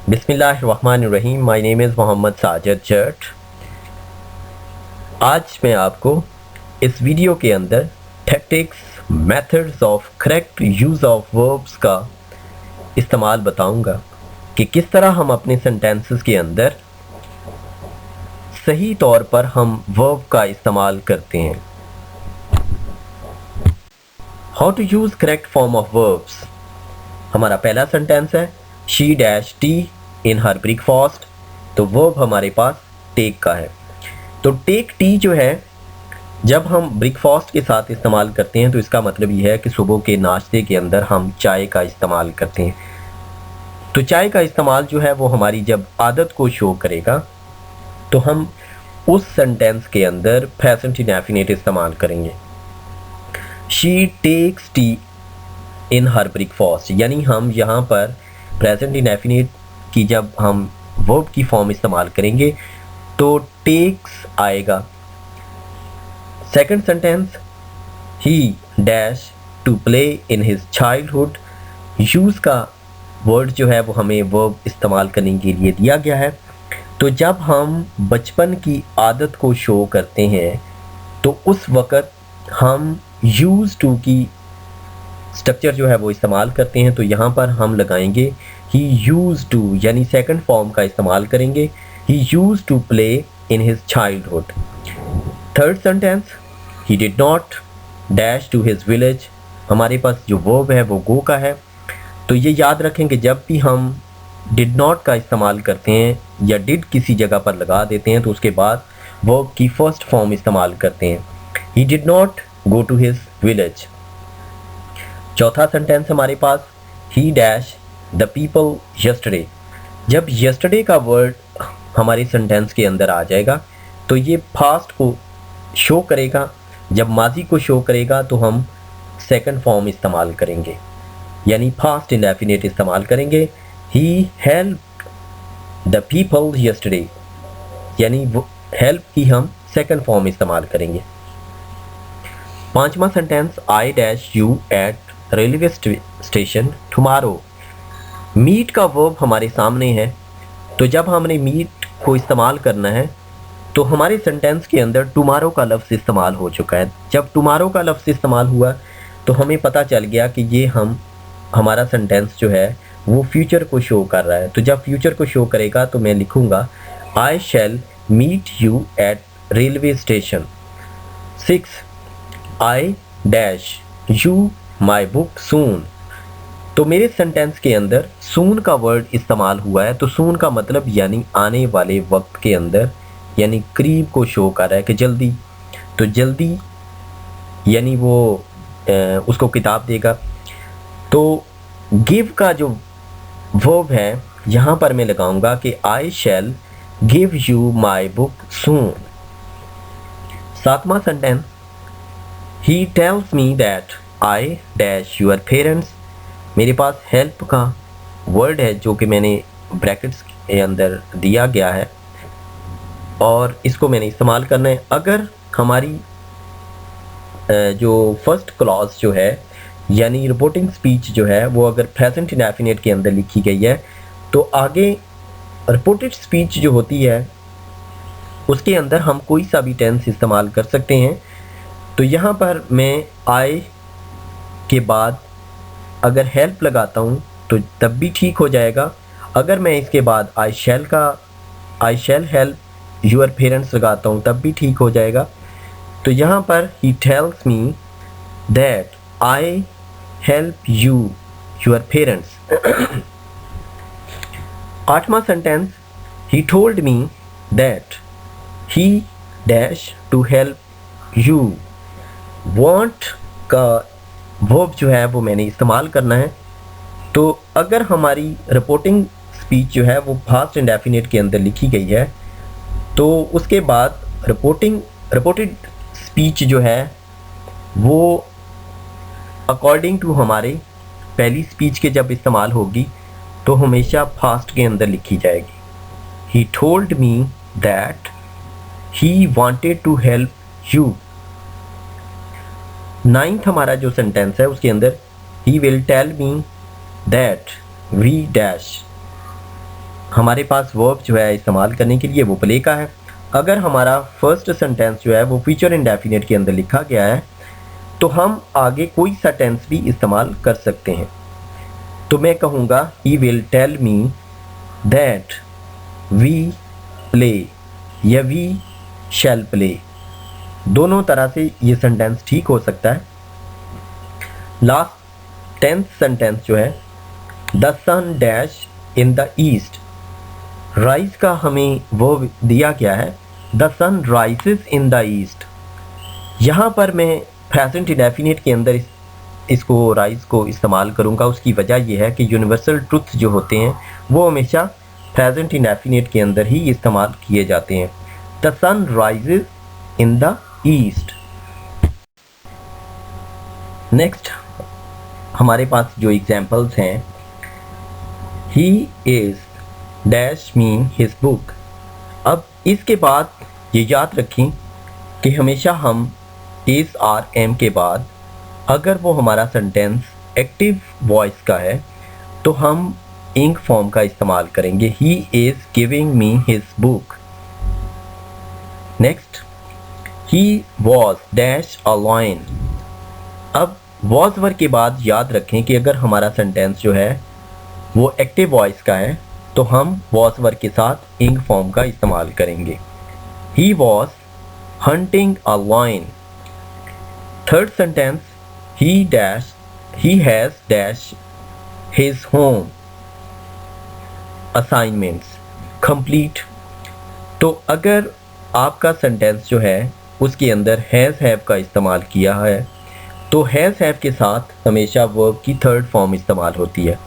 बिस्मिल्लाहिर्रहमानिर्रहीम। My name is Mohammad Sajid Jat. आज मैं आपको इस वीडियो के अंदर tactics, methods of correct use of verbs का इस्तेमाल बताऊंगा कि किस तरह हम अपने सेंटेंसेस के अंदर सही तौर पर हम वर्ब का इस्तेमाल करते हैं। How to use correct form of verbs. हमारा पहला सेंटेंस है she dash tea in her breakfast. तो वर्ब हमारे पास टेक का है। तो टेक टी जो है जब हम ब्रेकफास्ट के साथ इस्तेमाल करते हैं तो इसका मतलब ये है कि सुबह के नाश्ते के अंदर हम चाय का इस्तेमाल करते हैं। तो चाय का इस्तेमाल जो है वो हमारी जब आदत को शो करेगा तो हम उस सेंटेंस के अंदर प्रेजेंट इंडेफिनिट इस्तेमाल करेंगे। She takes tea in her breakfast, यानी हम यहाँ पर प्रेजेंट इंडेफिनिट की जब हम वर्ब की फॉर्म इस्तेमाल करेंगे तो टेक्स आएगा। Second sentence he dash to play in his childhood. Use का वर्ड जो है वो हमें वर्ब इस्तेमाल करने के लिए दिया गया है। तो जब हम बचपन की आदत को शो करते हैं तो उस वक़्त हम यूज़ टू की स्ट्रक्चर जो है वो इस्तेमाल करते हैं। तो यहाँ पर हम लगाएंगे ही यूज़ टू, यानी सेकंड फॉर्म का इस्तेमाल करेंगे। He used to play in his childhood. Third sentence he did not dash to his village. हमारे पास जो वर्ब है वो गो का है। तो ये याद रखें कि जब भी हम डिड नॉट का इस्तेमाल करते हैं या डिड किसी जगह पर लगा देते हैं तो उसके बाद वर्ब की फर्स्ट फॉर्म इस्तेमाल करते हैं। He did not go to his village. चौथा सेंटेंस हमारे पास he dash the people yesterday. जब यस्टरडे का वर्ड हमारे सेंटेंस के अंदर आ जाएगा तो ये पास्ट को शो करेगा। जब माजी को शो करेगा तो हम सेकंड फॉर्म इस्तेमाल करेंगे, यानी पास्ट इंडेफिनिट इस्तेमाल करेंगे। He help the people yesterday, यानी हेल्प की हम सेकंड फॉर्म इस्तेमाल करेंगे। पांचवा sentence I dash you at railway station tomorrow. Meet का वर्ब हमारे सामने है। तो जब हमने मीट को इस्तेमाल करना है तो हमारे सेंटेंस के अंदर टुमारो का लफ्ज़ इस्तेमाल हो चुका है। जब टुमारो का लफ्ज़ इस्तेमाल हुआ तो हमें पता चल गया कि ये हमारा सेंटेंस जो है वो फ्यूचर को शो कर रहा है। तो जब फ्यूचर को शो करेगा तो मैं लिखूँगा I shall meet you at railway station. 6 I dash you my book soon. तो मेरे सेंटेंस के अंदर सून का वर्ड इस्तेमाल हुआ है। तो सून का मतलब यानी आने वाले वक्त के अंदर, यानी करीब को शो कर रहा है कि जल्दी। तो जल्दी यानी वो उसको किताब देगा। तो गिव का जो वर्ब है यहाँ पर मैं लगाऊंगा कि I shall give you my book soon. सातवां sentence he tells me that I dash your parents. मेरे पास हेल्प का वर्ड है जो कि मैंने ब्रैकेट्स के अंदर दिया गया है और इसको मैंने इस्तेमाल करना है। अगर हमारी जो फर्स्ट क्लॉज जो है यानी रिपोर्टिंग स्पीच जो है वो अगर प्रेजेंट इंडेफिनिट के अंदर लिखी गई है तो आगे रिपोर्टेड स्पीच जो होती है उसके अंदर हम कोई सा भी टेंस इस्तेमाल कर सकते हैं। तो यहाँ पर मैं आई के बाद अगर हेल्प लगाता हूँ तो तब भी ठीक हो जाएगा। अगर मैं इसके बाद आई शैल हेल्प यूर पेरेंट्स लगाता हूँ तब भी ठीक हो जाएगा। तो यहाँ पर he tells me that I help you your parents. आठवां sentence he told me that he dash to help you. Want का वर्ब जो है वो मैंने इस्तेमाल करना है। तो अगर हमारी रिपोर्टिंग स्पीच जो है वो पास्ट इंडेफिनिट के अंदर लिखी गई है तो उसके बाद रिपोर्टेड स्पीच जो है वो अकॉर्डिंग टू हमारे पहली स्पीच के जब इस्तेमाल होगी तो हमेशा पास्ट के अंदर लिखी जाएगी। He told me that he wanted to help you. 9th हमारा जो सेंटेंस है उसके अंदर he will tell me that we dash. हमारे पास वर्ब जो है इस्तेमाल करने के लिए वो प्ले का है। अगर हमारा फर्स्ट सेंटेंस जो है वो फ्यूचर इंडेफिनिट के अंदर लिखा गया है तो हम आगे कोई सा टेंस भी इस्तेमाल कर सकते हैं। तो मैं कहूँगा he will tell me that we play या वी शैल प्ले। दोनों तरह से ये सेंटेंस ठीक हो सकता है। लास्ट 10th सेंटेंस जो है the sun dash in the east. Rise का हमें वो दिया गया है the sun rises in the east. यहाँ पर मैं प्रेजेंट इंडेफिनिट के अंदर इसको राइज को इस्तेमाल करूँगा। उसकी वजह यह है कि यूनिवर्सल ट्रुथ जो होते हैं वो हमेशा प्रेजेंट इंडेफिनिट के अंदर ही इस्तेमाल किए जाते हैं। The sun rises in the east. Next हमारे पास जो एग्जाम्पल्स हैं he is dash me his book. अब इसके बाद ये याद रखें कि हमेशा हम इस आर एम के बाद अगर वो हमारा सेंटेंस एक्टिव वॉइस का है तो हम इंक फॉर्म का इस्तेमाल करेंगे। He is giving me his book. Next he was dash a lion. अब वॉज वर्ड के बाद याद रखें कि अगर हमारा सेंटेंस जो है वो एक्टिव वॉइस का है तो हम वॉज वर्ड के साथ इंक फॉर्म का इस्तेमाल करेंगे। He was hunting a lion. Third sentence he has dash his home assignments complete. तो अगर आपका सेंटेंस जो है उसके अंदर हैज़ हैव का इस्तेमाल किया है तो हैज़ हैव के साथ हमेशा वर्ब की थर्ड फॉर्म इस्तेमाल होती है।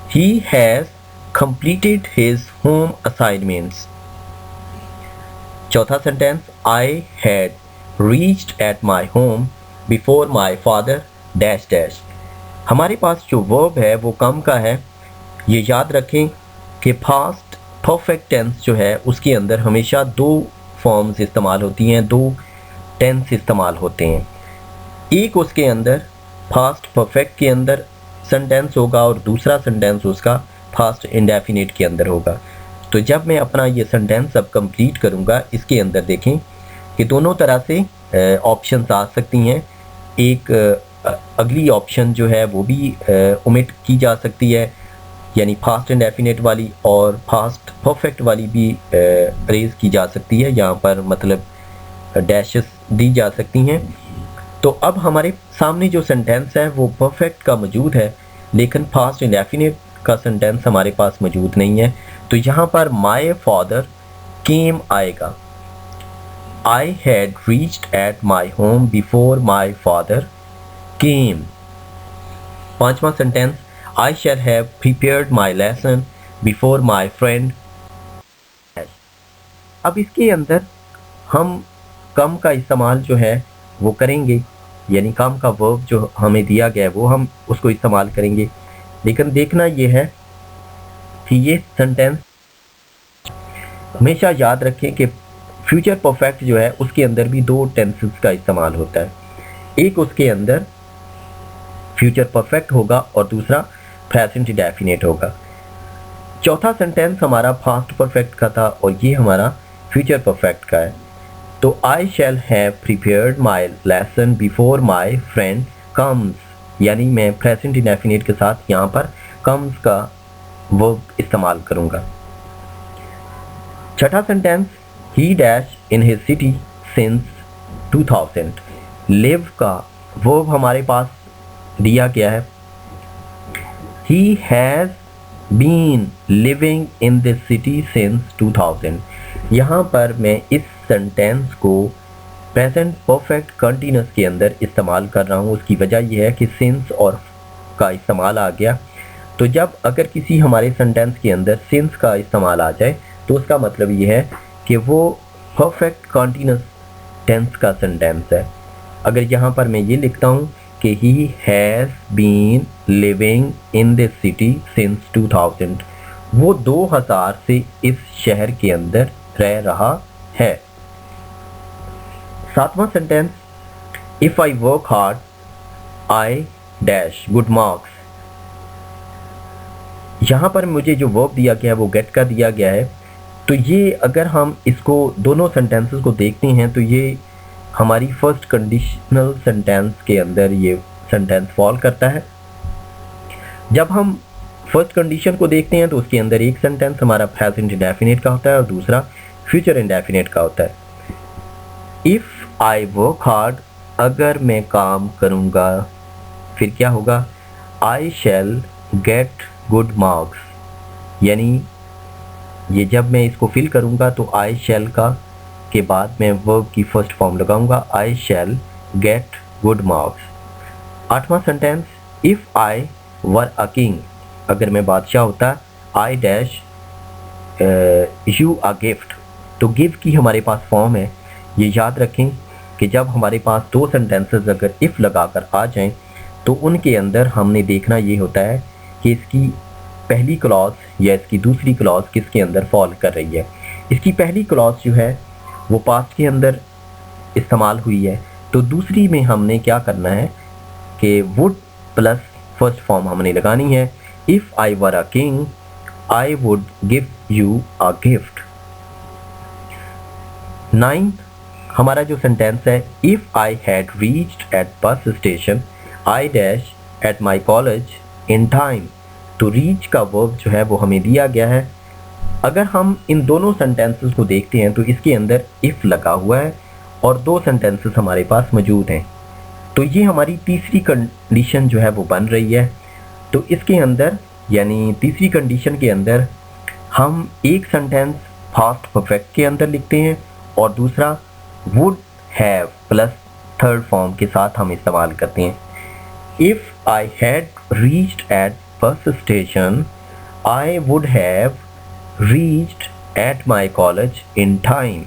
He has completed his home assignments। चौथा sentence I had reached at my home before my father dash dash। हमारे पास जो वर्ब है वो कम का है। ये याद रखें कि पास्ट परफेक्ट टेंस जो है उसके अंदर हमेशा दो फॉर्म्स इस्तेमाल होती हैं, दो टेंस इस्तेमाल होते हैं। एक उसके अंदर पास्ट परफेक्ट के अंदर सेंटेंस होगा और दूसरा सेंटेंस उसका पास्ट इंडेफिनिट के अंदर होगा। तो जब मैं अपना ये सेंटेंस अब कंप्लीट करूँगा इसके अंदर देखें कि दोनों तरह से ऑप्शंस आ सकती हैं। एक अगली ऑप्शन जो है वो भी ओमिट की जा सकती है, यानी पास्ट इंडेफिनिट वाली, और पास्ट परफेक्ट वाली भी रेज की जा सकती है। यहाँ पर मतलब डैशेस दी जा सकती हैं। तो अब हमारे सामने जो सेंटेंस है वो परफेक्ट का मौजूद है लेकिन पास्ट इंडेफिनिट का सेंटेंस हमारे पास मौजूद नहीं है। तो यहाँ पर माई फादर केम आएगा। I had reached at my home before my father came। पांचवा sentence I shall have prepared my lesson before my friend। अब इसके अंदर हम कम का इस्तेमाल जो है वो करेंगे, यानी कम का वर्ब जो हमें दिया गया है वो हम उसको इस्तेमाल करेंगे। लेकिन देखना ये है कि ये सेंटेंस हमेशा याद रखें कि फ्यूचर परफेक्ट जो है उसके अंदर भी दो टेंसेस का इस्तेमाल होता है। एक उसके अंदर फ्यूचर परफेक्ट होगा और दूसरा प्रेजेंट इंडेफिनिट होगा। चौथा सेंटेंस हमारा पास्ट परफेक्ट का था और ये हमारा फ्यूचर परफेक्ट का है। तो I shall have prepared my lesson before my friend comes, यानी मैं प्रेजेंट इंडेफिनिट के साथ यहाँ पर कम्स का वर्ब इस्तेमाल करूँगा। छठा sentence he dash in his city since 2000। Live का वर्ब हमारे पास दिया गया है। He has been living in this city since 2000। यहाँ पर मैं इस सेंटेंस को प्रेजेंट परफेक्ट कंटिन्यूस के अंदर इस्तेमाल कर रहा हूँ। उसकी वजह यह है कि सिंस और का इस्तेमाल आ गया। तो जब अगर किसी हमारे सेंटेंस के अंदर सिंस का इस्तेमाल आ जाए तो उसका मतलब ये है कि वो परफेक्ट कंटिन्यूस टेंस का सेंटेंस है। अगर यहाँ पर मैं ये लिखता हूँ कि he has been living in this city since 2000, वो 2000 से इस शहर के अंदर रह रहा है। सातवां sentence if I work hard I dash good marks. यहाँ पर मुझे जो वर्ब दिया गया है वो गेट का दिया गया है। तो ये अगर हम इसको दोनों सेंटेंसेस को देखते हैं तो ये हमारी फर्स्ट कंडीशनल सेंटेंस के अंदर ये सेंटेंस फॉल करता है। जब हम फर्स्ट कंडीशन को देखते हैं तो उसके अंदर एक सेंटेंस हमारा प्रेजेंट इंडेफिनिट का होता है और दूसरा फ्यूचर इंडेफिनिट का होता है। इफ़ आई वर्क हार्ड, अगर मैं काम करूँगा, फिर क्या होगा, आई शैल गेट गुड मार्क्स, यानी ये जब मैं इसको फिल करूँगा तो आई शैल का के बाद मैं वर्ब की फर्स्ट फॉर्म लगाऊंगा, I shall get good marks. 8वां sentence, if I were a king, अगर मैं बादशाह होता, I dash you a gift. तो गिव की हमारे पास फॉर्म है। ये याद रखें कि जब हमारे पास दो सेंटेंसेस अगर इफ़ लगाकर आ जाएं तो उनके अंदर हमने देखना ये होता है कि इसकी पहली क्लॉज या इसकी दूसरी क्लॉज किसके अंदर फॉल कर रही है। इसकी पहली क्लॉज जो है वो पास्ट के अंदर इस्तेमाल हुई है, तो दूसरी में हमने क्या करना है कि वुड प्लस फर्स्ट फॉर्म हमने लगानी है। If I were a king I would give you a gift. 9 हमारा जो सेंटेंस है, if I had reached eight bus station I dash at my college in time. तो रीच का verb जो है वो हमें दिया गया है। अगर हम इन दोनों सेंटेंसेस को देखते हैं तो इसके अंदर इफ़ लगा हुआ है और दो सेंटेंसेस हमारे पास मौजूद हैं, तो ये हमारी तीसरी कंडीशन जो है वो बन रही है। तो इसके अंदर यानी तीसरी कंडीशन के अंदर हम एक सेंटेंस पास्ट परफेक्ट के अंदर लिखते हैं और दूसरा would have plus third form के साथ हम इस्तेमाल करते हैं। If I had reached eight bus station I would have reached at my college in time.